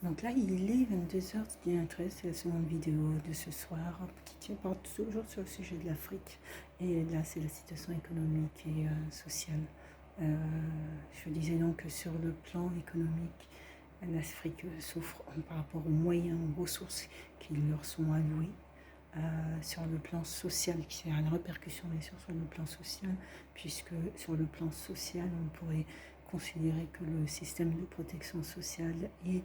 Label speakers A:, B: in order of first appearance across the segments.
A: Donc là, il est 22h13, c'est la seconde vidéo de ce soir qui porte toujours sur le sujet de l'Afrique. Et là, c'est la situation économique et sociale. Je disais donc que sur le plan économique, l'Afrique souffre par rapport aux moyens, aux ressources qui leur sont alloués. Sur le plan social, qui a une répercussion bien sûr sur le plan social, puisque sur le plan social, on pourrait considérer que le système de protection sociale est,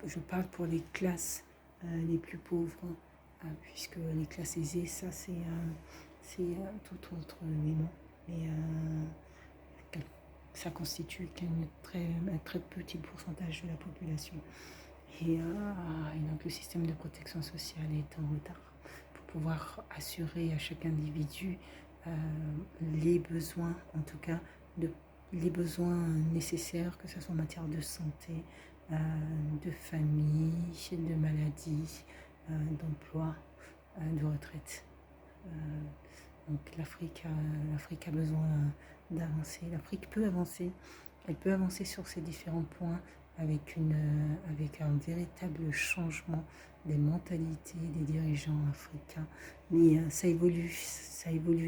A: je parle pour les classes les plus pauvres, puisque les classes aisées, ça c'est tout autre élément, mais ça constitue un très petit pourcentage de la population. Et donc le système de protection sociale est en retard pour pouvoir assurer à chaque individu les besoins, en tout cas les besoins nécessaires, que ce soit en matière de santé, de famille, de maladie, d'emploi, de retraite. Donc l'Afrique a besoin d'avancer. L'Afrique peut avancer. Elle peut avancer sur ces différents points avec un véritable changement des mentalités des dirigeants africains. Mais ça évolue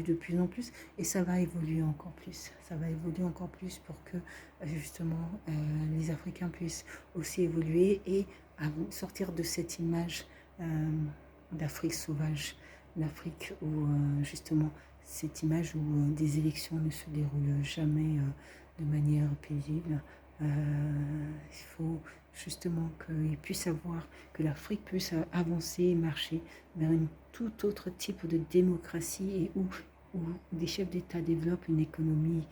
A: de plus en plus et ça va évoluer encore plus. Ça va évoluer encore plus pour que justement les Africains puissent aussi évoluer et sortir de cette image d'Afrique sauvage, d'Afrique où justement cette image où des élections ne se déroulent jamais de manière paisible. Il faut justement qu'il puisse avoir, que l'Afrique puisse avancer et marcher vers un tout autre type de démocratie et où des chefs d'État développent une économie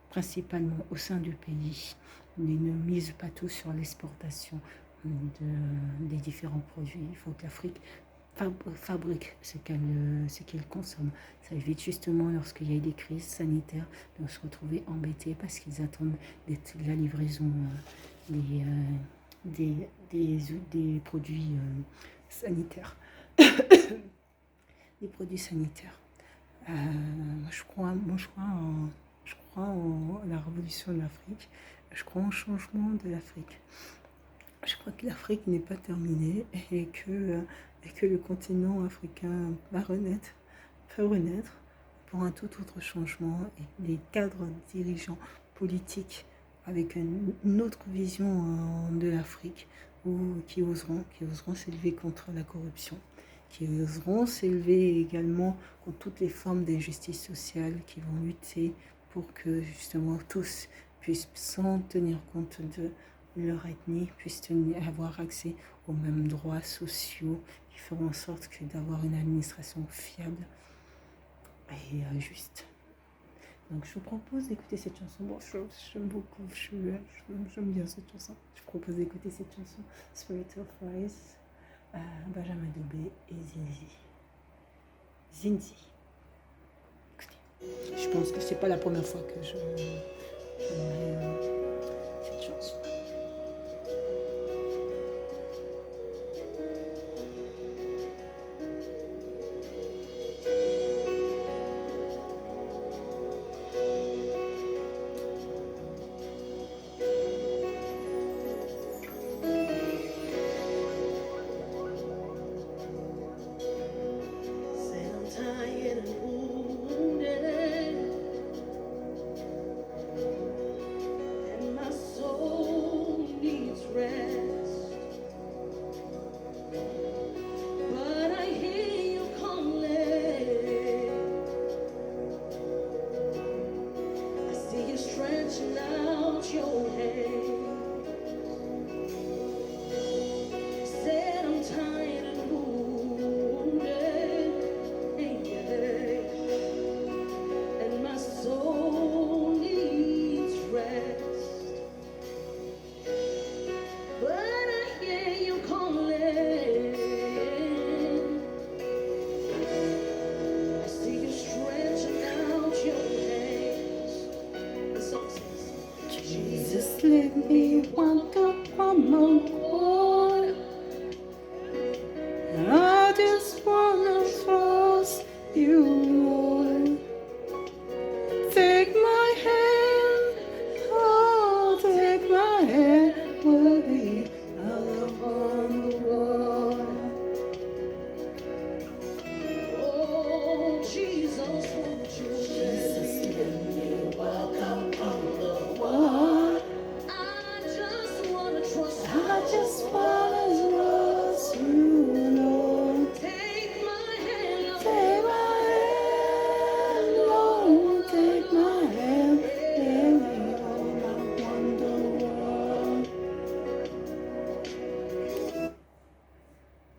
A: principalement au sein du pays, mais ne misent pas tout sur l'exportation des différents produits. Il faut que l'Afrique fabrique ce qu'elle consomme. Ça évite justement, lorsqu'il y a des crises sanitaires, de se retrouver embêtés parce qu'ils attendent la livraison des produits sanitaires. Des produits sanitaires. Je crois en la révolution de l'Afrique. Je crois en changement de l'Afrique. Je crois que l'Afrique n'est pas terminée et que le continent africain va renaître pour un tout autre changement et des cadres dirigeants politiques avec une autre vision de l'Afrique qui oseront s'élever contre la corruption, qui oseront s'élever également contre toutes les formes d'injustice sociale, qui vont lutter pour que justement tous puissent, sans tenir compte de leur ethnie, puissent avoir accès aux mêmes droits sociaux, qui feront en sorte d'avoir une administration fiable et juste. Donc je vous propose d'écouter cette chanson. Bon, j'aime beaucoup, j'aime bien cette chanson. Je vous propose d'écouter cette chanson, Spirit of Rise, Benjamin Dubé et Zinzi. Écoutez, je pense que c'est pas la première fois que je mets cette chanson. Let me walk upon my water. I just wanna trust you, Lord. Take my hand, oh, take my hand, away. just wanna trust you, Lord. Take my hand, Lord. Take my hand, let me hold my wonder world.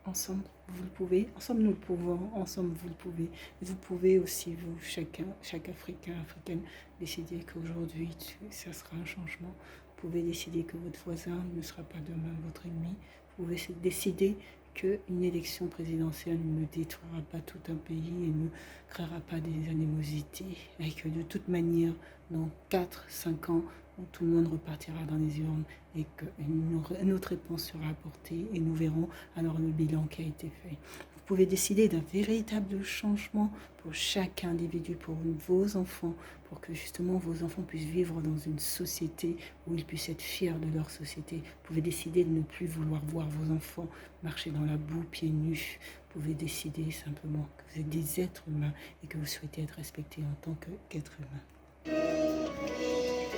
A: Ensemble, vous le pouvez. Ensemble, nous le pouvons. Ensemble, vous le pouvez. Vous pouvez aussi, vous, chaque Africain, Africaine, décider qu'aujourd'hui, ça sera un changement. Vous pouvez décider que votre voisin ne sera pas demain votre ennemi. Vous pouvez décider qu'une élection présidentielle ne détruira pas tout un pays et ne créera pas des animosités. Et que de toute manière, dans 4-5 ans, tout le monde repartira dans les urnes et qu'une autre réponse sera apportée et nous verrons alors le bilan qui a été fait. Vous pouvez décider d'un véritable changement pour chaque individu, pour vos enfants, pour que justement vos enfants puissent vivre dans une société où ils puissent être fiers de leur société. Vous pouvez décider de ne plus vouloir voir vos enfants marcher dans la boue pieds nus. Vous pouvez décider simplement que vous êtes des êtres humains et que vous souhaitez être respectés en tant qu'être humain.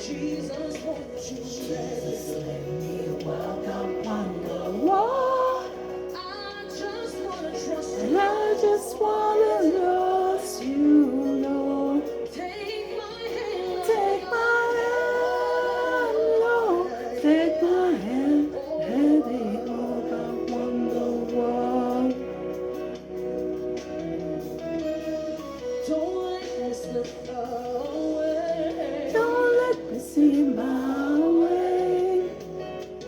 A: Jesus, won't you let me walk out wonder what? I just wanna trust you. I just wanna trust you, Lord. Take my hand, Lord. Take my hand, let me walk out wonder what? Don't let me slip away. Don't let me see my way.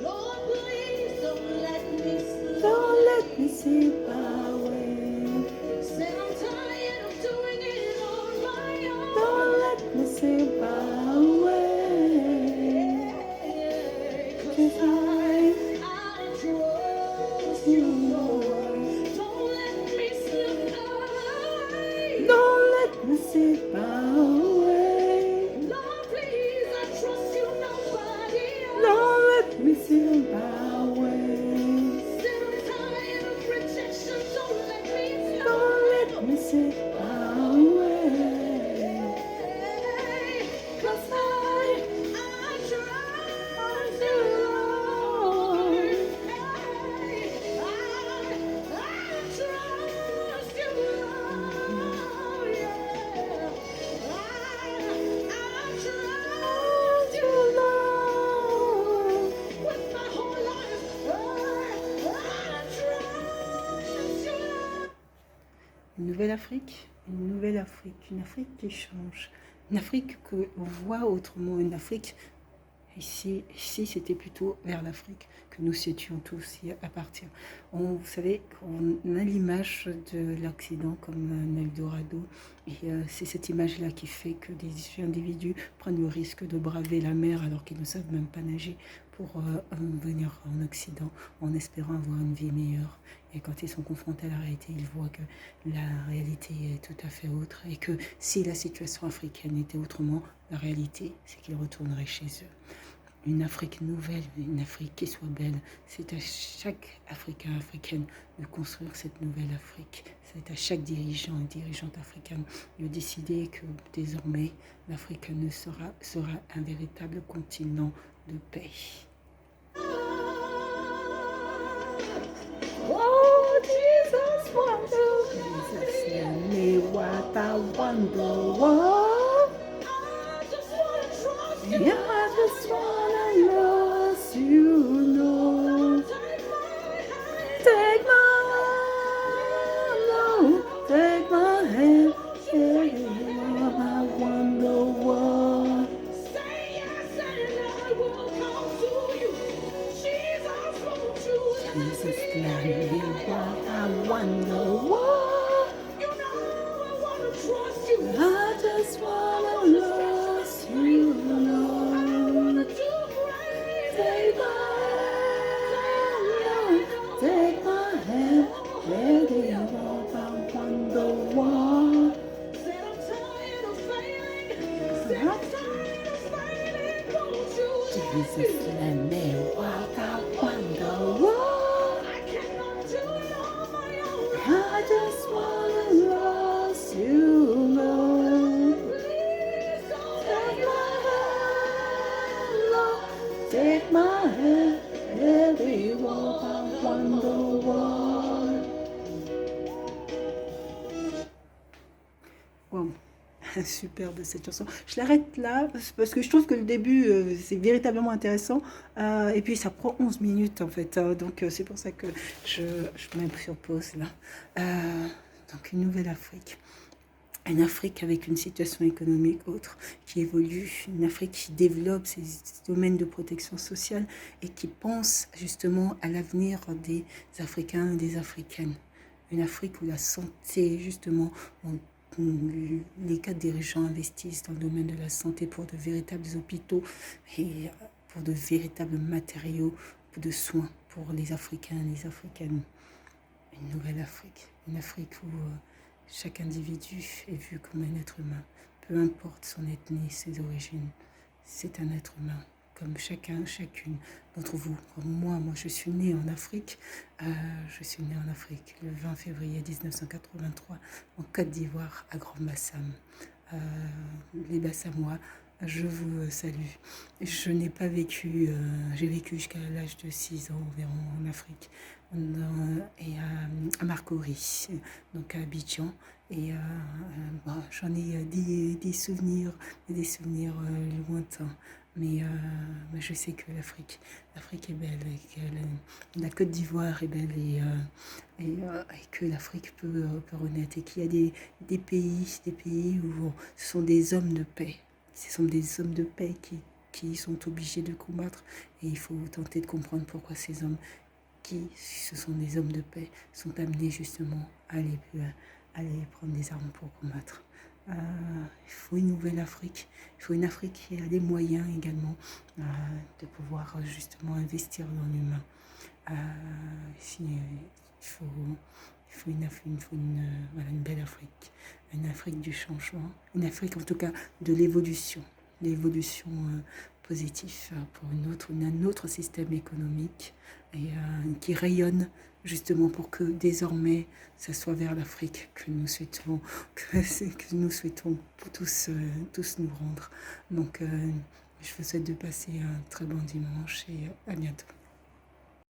A: Lord, please don't let me slip. Don't let me see my way. Said I'm tired of doing it on my own. Don't let me see my way. 'Cause I trust you, Lord. Don't let me slip away. Don't let me see my way. Lord, please, I trust you, nobody else. Don't let me see my way. Said I'm tired of rejection, don't let me slip. Don't let me see my way. 'Cause I trust you, Lord. I trust you, Lord. Yeah. I trust you, Lord. With my whole life, I trust you, Lord. Une nouvelle Afrique, une Afrique qui change, une Afrique qu'on voit autrement, une Afrique, ici c'était plutôt vers l'Afrique que nous souhaitions tous y appartir. Vous savez, on a l'image de l'Occident comme un Eldorado, et c'est cette image-là qui fait que des individus prennent le risque de braver la mer alors qu'ils ne savent même pas nager pour venir en Occident en espérant avoir une vie meilleure. Et quand ils sont confrontés à la réalité, ils voient que la réalité est tout à fait autre et que si la situation africaine était autrement, la réalité, c'est qu'ils retourneraient chez eux. Une Afrique nouvelle, une Afrique qui soit belle. C'est à chaque Africain, Africaine de construire cette nouvelle Afrique. C'est à chaque dirigeant et dirigeante africaine de décider que désormais l'Afrique sera un véritable continent de paix. Oh, Jesus, wonder. Jesus, tell me what I wonder. What? Yeah, I just wanna trust you, Lord. Take my hand, Lord. Take my hand. Yeah, I wonder what. Say yes and I will come to you. Jesus, won't you Jesus, let me what I wonder what. You know I wanna trust you. I just wanna trust you, Lord. Take my hand, take my hand, let it walk. I wonder what. Said I'm tired of failing. Said I'm tired of failing. Won't you Jesus, let me walk. I wonder what. I cannot do it on my own. I just everyone wonder why. Wow. Superbe cette chanson. Je l'arrête là parce que je trouve que le début c'est véritablement intéressant et puis ça prend 11 minutes en fait. Donc c'est pour ça que je mets sur pause là. Donc une nouvelle Afrique. Une Afrique avec une situation économique autre qui évolue, une Afrique qui développe ses domaines de protection sociale et qui pense justement à l'avenir des Africains et des Africaines. Une Afrique où la santé, justement, les cadres dirigeants investissent dans le domaine de la santé pour de véritables hôpitaux et pour de véritables matériaux de soins pour les Africains et les Africaines. Une nouvelle Afrique, une Afrique où chaque individu est vu comme un être humain, peu importe son ethnie, ses origines, c'est un être humain, comme chacun, chacune d'entre vous. Moi, je suis née en Afrique, je suis née en Afrique le 20 février 1983 en Côte d'Ivoire, à Grand Bassam. Les Bassamois, je vous salue. Je n'ai pas vécu, j'ai vécu jusqu'à l'âge de 6 ans environ en Afrique, et à Marcory, donc à Abidjan. Et j'en ai des souvenirs lointains. Mais je sais que l'Afrique est belle, et que la Côte d'Ivoire est belle, et que l'Afrique peut renaître, et qu'il y a des pays où ce sont des hommes de paix. Ce sont des hommes de paix qui sont obligés de combattre. Et il faut tenter de comprendre pourquoi ces hommes, qui ce sont des hommes de paix, sont amenés justement à aller prendre des armes pour combattre. Il faut une nouvelle Afrique. Il faut une Afrique qui a les moyens également de pouvoir justement investir dans l'humain. Il faut une belle Afrique, une Afrique du changement, une Afrique en tout cas de l'évolution positive pour un autre système économique et qui rayonne justement pour que désormais ça soit vers l'Afrique que nous souhaitons tous nous rendre. Donc je vous souhaite de passer un très bon dimanche et à bientôt.